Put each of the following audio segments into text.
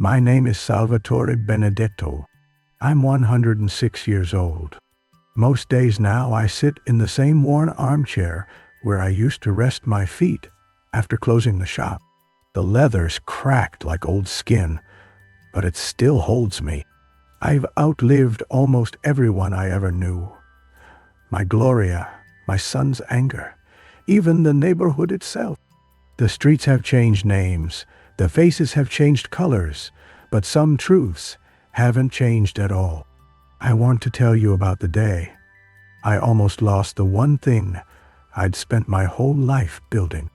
My name is Salvatore Benedetto. I'm 106 years old. Most days now I sit in the same worn armchair where I used to rest my feet after closing the shop. The leather's cracked like old skin, but it still holds me. I've outlived almost everyone I ever knew. My Gloria, my son's anger, even the neighborhood itself. The streets have changed names, the faces have changed colors, but some truths haven't changed at all. I want to tell you about the day I almost lost the one thing I'd spent my whole life building.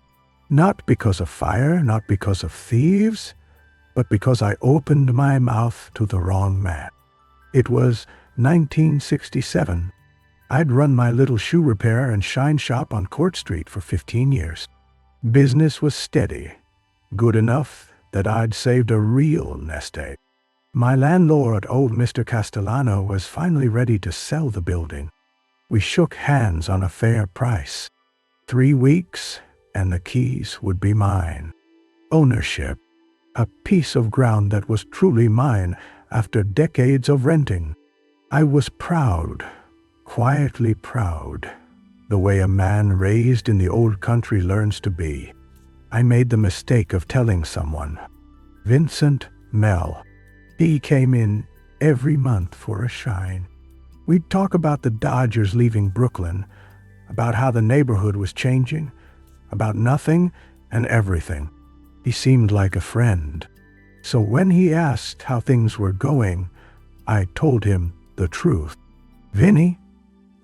Not because of fire, not because of thieves, but because I opened my mouth to the wrong man. It was 1967. I'd run my little shoe repair and shine shop on Court Street for 15 years. Business was steady, good enough that I'd saved a real nest egg. My landlord, old Mr. Castellano, was finally ready to sell the building. We shook hands on a fair price. 3 weeks, and the keys would be mine. Ownership, a piece of ground that was truly mine after decades of renting. I was proud, quietly proud, the way a man raised in the old country learns to be. I made the mistake of telling someone. Vincent Mel. He came in every month for a shine. We'd talk about the Dodgers leaving Brooklyn, about how the neighborhood was changing, about nothing and everything. He seemed like a friend. So when he asked how things were going, I told him the truth. "Vinny,"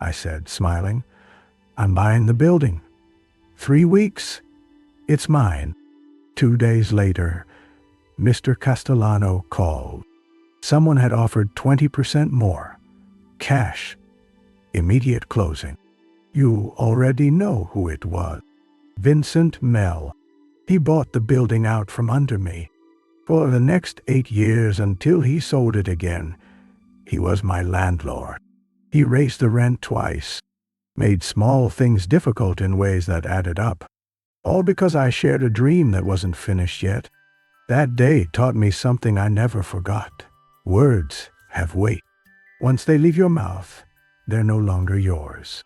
I said, smiling, "I'm buying the building. 3 weeks, it's mine." 2 days later, Mr. Castellano called. Someone had offered 20% more. Cash. Immediate closing. You already know who it was. Vincent Mel. He bought the building out from under me. For the next 8 years until he sold it again, he was my landlord. He raised the rent twice, made small things difficult in ways that added up, all because I shared a dream that wasn't finished yet. That day taught me something I never forgot. Words have weight. Once they leave your mouth, they're no longer yours.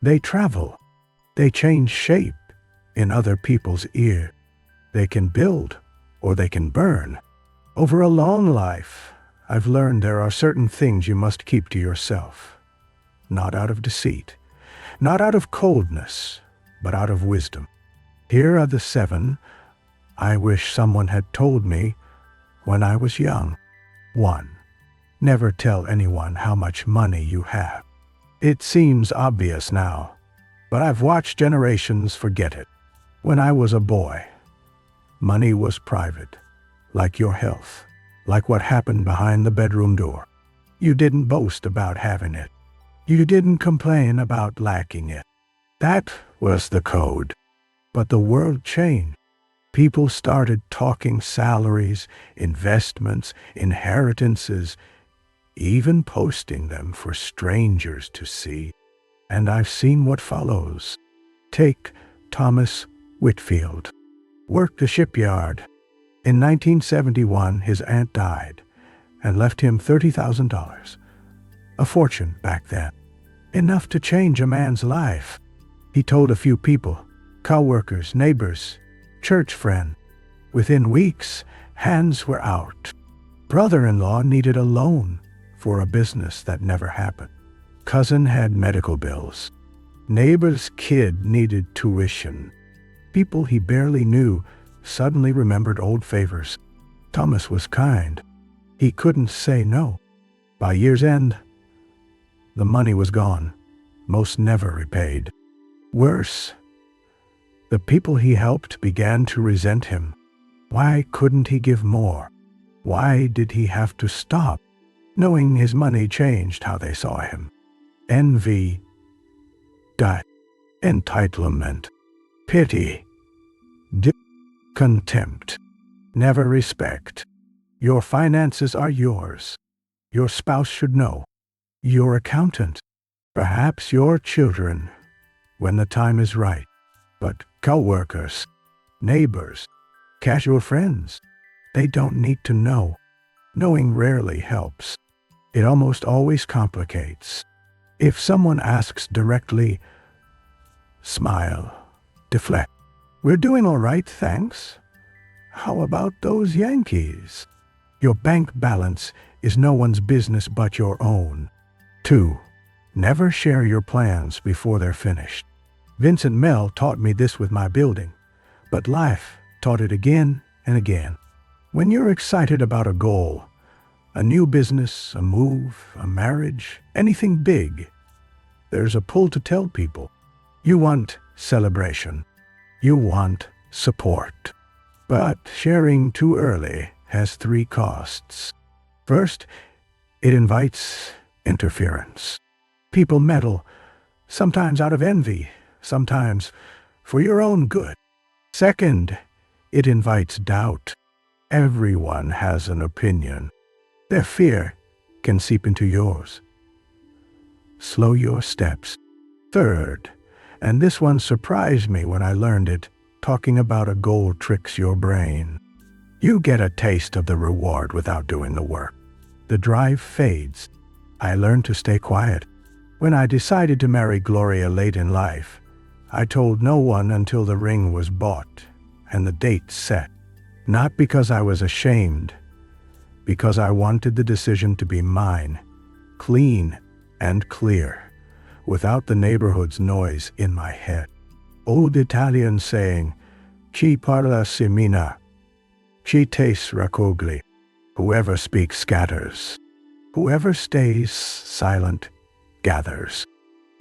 They travel. They change shape in other people's ear. They can build or they can burn. Over a long life, I've learned there are certain things you must keep to yourself. Not out of deceit, not out of coldness, but out of wisdom. Here are the 7 I wish someone had told me when I was young. 1. Never tell anyone how much money you have. It seems obvious now, but I've watched generations forget it. When I was a boy, money was private, like your health, like what happened behind the bedroom door. You didn't boast about having it. You didn't complain about lacking it. That was the code. But the world changed. People started talking salaries, investments, inheritances, even posting them for strangers to see. And I've seen what follows. Take Thomas Whitfield. Worked the shipyard. In 1971, his aunt died and left him $30,000. A fortune back then. Enough to change a man's life. He told a few people, co-workers, neighbors, church friend. Within weeks, hands were out. Brother-in-law needed a loan for a business that never happened. Cousin had medical bills. Neighbor's kid needed tuition. People he barely knew suddenly remembered old favors. Thomas was kind. He couldn't say no. By year's end, the money was gone, most never repaid. Worse, the people he helped began to resent him. Why couldn't he give more? Why did he have to stop? Knowing his money changed how they saw him. Envy, entitlement, pity, contempt, never respect. Your finances are yours. Your spouse should know. Your accountant, perhaps your children, when the time is right. But co-workers, neighbors, casual friends, They don't need to know. Knowing rarely helps. It almost always complicates. If someone asks directly, smile, deflect. We're doing all right, thanks. How about those Yankees? Your bank balance is no one's business but your own. 2. Never share your plans before they're finished. Vincent Mell taught me this with my building, but life taught it again and again. When you're excited about a goal, a new business, a move, a marriage, anything big, there's a pull to tell people. You want celebration. You want support. But sharing too early has 3 costs. First, it invites interference. People meddle, sometimes out of envy, sometimes for your own good. Second, it invites doubt. Everyone has an opinion. Their fear can seep into yours. Slow your steps. Third, and this one surprised me when I learned it, talking about a goal tricks your brain. You get a taste of the reward without doing the work. The drive fades. I learned to stay quiet. When I decided to marry Gloria late in life, I told no one until the ring was bought and the date set. Not because I was ashamed, because I wanted the decision to be mine, clean and clear, without the neighborhood's noise in my head. Old Italian saying, "Chi parla semina, chi tastes raccoglie." Whoever speaks scatters. Whoever stays silent gathers.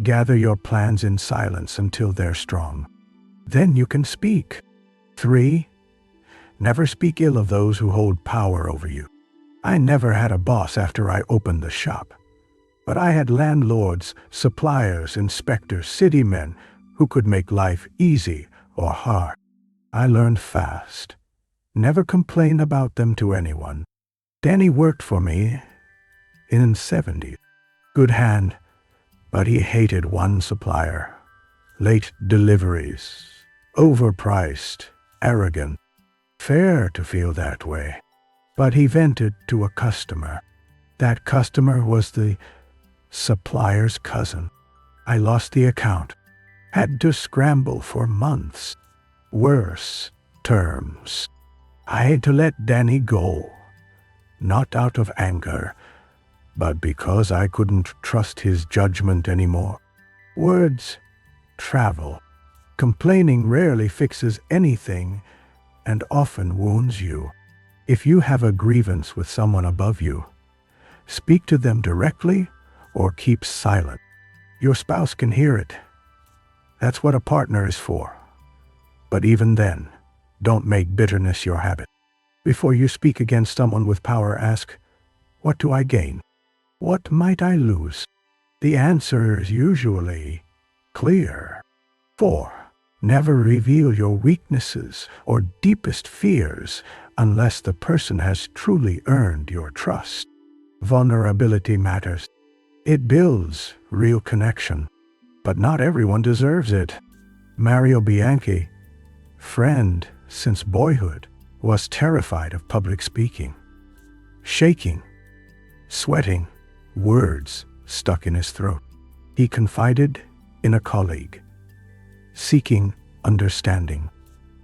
Gather your plans in silence until they're strong. Then you can speak. 3. Never speak ill of those who hold power over you. I never had a boss after I opened the shop. But I had landlords, suppliers, inspectors, city men who could make life easy or hard. I learned fast. Never complain about them to anyone. Danny worked for me in the 70s. Good hand, but he hated one supplier. Late deliveries, overpriced, arrogant. Fair to feel that way. But he vented to a customer. That customer was the supplier's cousin. I lost the account. Had to scramble for months. Worse terms. I had to let Danny go. Not out of anger, but because I couldn't trust his judgment anymore. Words travel. Complaining rarely fixes anything and often wounds you. If you have a grievance with someone above you, speak to them directly or keep silent. Your spouse can hear it. That's what a partner is for. But even then, don't make bitterness your habit. Before you speak against someone with power, ask, what do I gain? What might I lose? The answer is usually clear. 4. Never reveal your weaknesses or deepest fears unless the person has truly earned your trust. Vulnerability matters. It builds real connection, but not everyone deserves it. Mario Bianchi, friend since boyhood, was terrified of public speaking. Shaking, sweating, words stuck in his throat. He confided in a colleague, seeking understanding.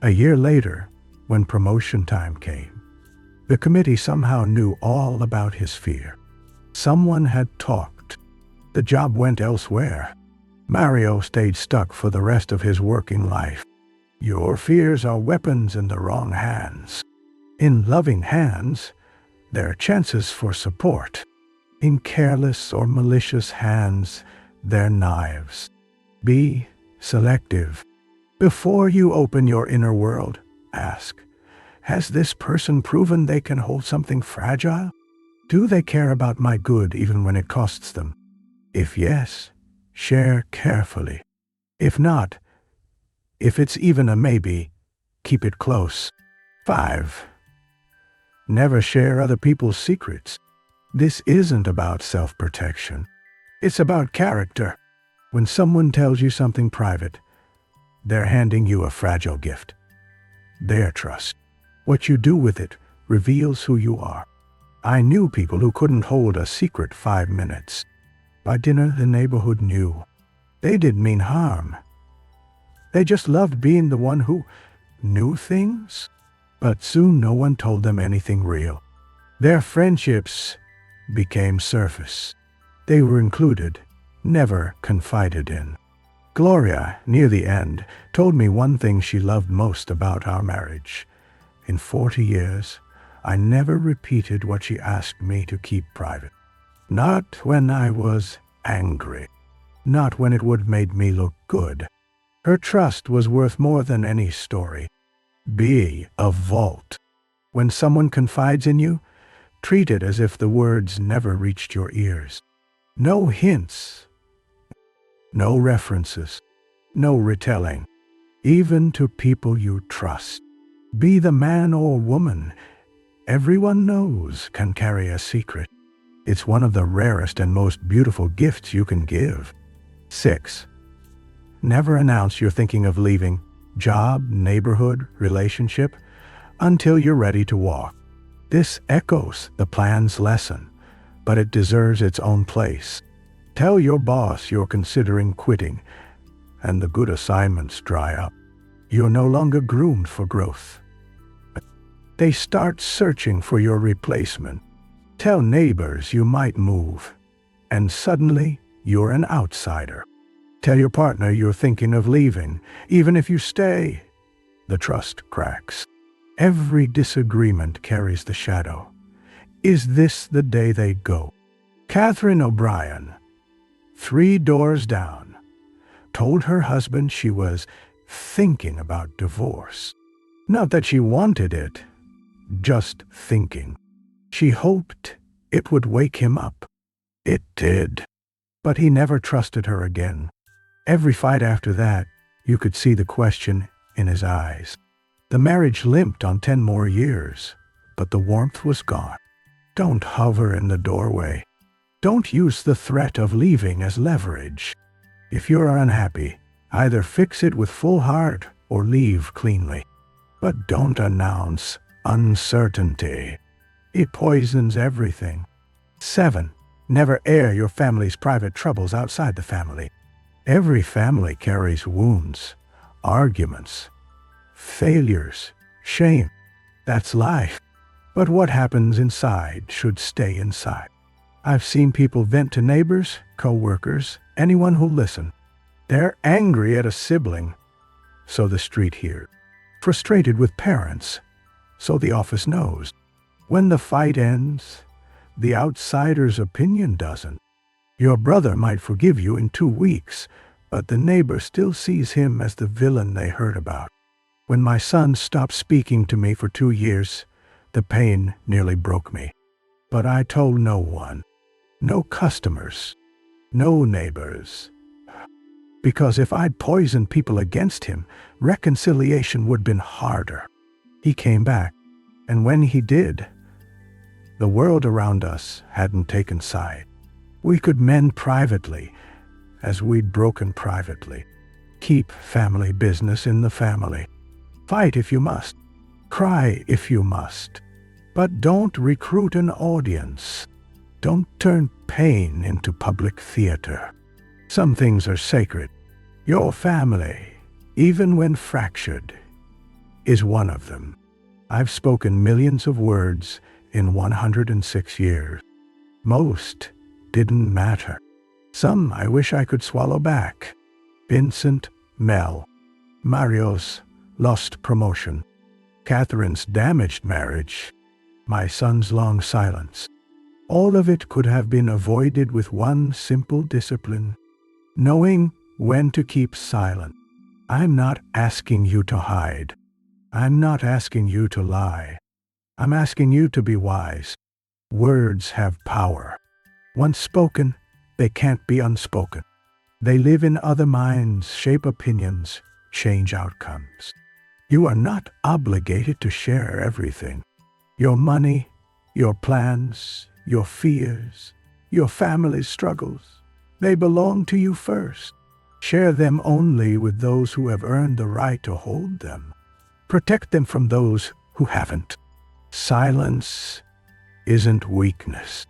A year later, when promotion time came, the committee somehow knew all about his fear. Someone had talked. The job went elsewhere. Mario stayed stuck for the rest of his working life. Your fears are weapons in the wrong hands. In loving hands, there are chances for support. In careless or malicious hands, they're knives. Be selective. Before you open your inner world, ask, has this person proven they can hold something fragile? Do they care about my good even when it costs them? If yes, share carefully. If not, if it's even a maybe, keep it close. 5. Never share other people's secrets. This isn't about self-protection. It's about character. When someone tells you something private, they're handing you a fragile gift. Their trust. What you do with it reveals who you are. I knew people who couldn't hold a secret 5 minutes. By dinner, the neighborhood knew. They didn't mean harm. They just loved being the one who knew things. But soon no one told them anything real. Their friendships became surface. They were included, never confided in. Gloria, near the end, told me one thing she loved most about our marriage. In 40 years, I never repeated what she asked me to keep private. Not when I was angry. Not when it would have made me look good. Her trust was worth more than any story. Be a vault. When someone confides in you, treat it as if the words never reached your ears. No hints. No references. No retelling. Even to people you trust. Be the man or woman everyone knows can carry a secret. It's one of the rarest and most beautiful gifts you can give. 6. Never announce you're thinking of leaving, job, neighborhood, relationship, until you're ready to walk. This echoes the plan's lesson, but it deserves its own place. Tell your boss you're considering quitting, and the good assignments dry up. You're no longer groomed for growth. They start searching for your replacement. Tell neighbors you might move, and suddenly you're an outsider. Tell your partner you're thinking of leaving, even if you stay. The trust cracks. Every disagreement carries the shadow. Is this the day they go? Catherine O'Brien, 3 doors down, told her husband she was thinking about divorce. Not that she wanted it, just thinking. She hoped it would wake him up. It did. But he never trusted her again. Every fight after that, you could see the question in his eyes. The marriage limped on 10 more years, but the warmth was gone. Don't hover in the doorway. Don't use the threat of leaving as leverage. If you're unhappy, either fix it with full heart or leave cleanly. But don't announce uncertainty. It poisons everything. 7. Never air your family's private troubles outside the family. Every family carries wounds, arguments, failures, shame. That's life. But what happens inside should stay inside. I've seen people vent to neighbors, co-workers, anyone who'll listen. They're angry at a sibling, so the street hears. Frustrated with parents, so the office knows. When the fight ends, the outsider's opinion doesn't. Your brother might forgive you in 2 weeks, but the neighbor still sees him as the villain they heard about. When my son stopped speaking to me for 2 years, the pain nearly broke me. But I told no one. No customers. No neighbors. Because if I'd poisoned people against him, reconciliation would have been harder. He came back, and when he did, the world around us hadn't taken side. We could mend privately, as we'd broken privately. Keep family business in the family. Fight if you must. Cry if you must. But don't recruit an audience. Don't turn pain into public theater. Some things are sacred. Your family, even when fractured, is one of them. I've spoken millions of words in 106 years. Most didn't matter. Some I wish I could swallow back. Vincent, Mel, Mario's lost promotion, Catherine's damaged marriage, my son's long silence. All of it could have been avoided with one simple discipline: knowing when to keep silent. I'm not asking you to hide. I'm not asking you to lie. I'm asking you to be wise. Words have power. Once spoken, they can't be unspoken. They live in other minds, shape opinions, change outcomes. You are not obligated to share everything. Your money, your plans, your fears, your family's struggles, they belong to you first. Share them only with those who have earned the right to hold them. Protect them from those who haven't. Silence isn't weakness.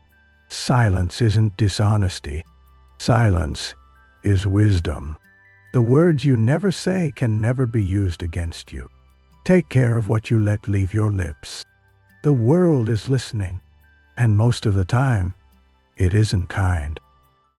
Silence isn't dishonesty. Silence is wisdom. The words you never say can never be used against you. Take care of what you let leave your lips. The world is listening, and most of the time, it isn't kind.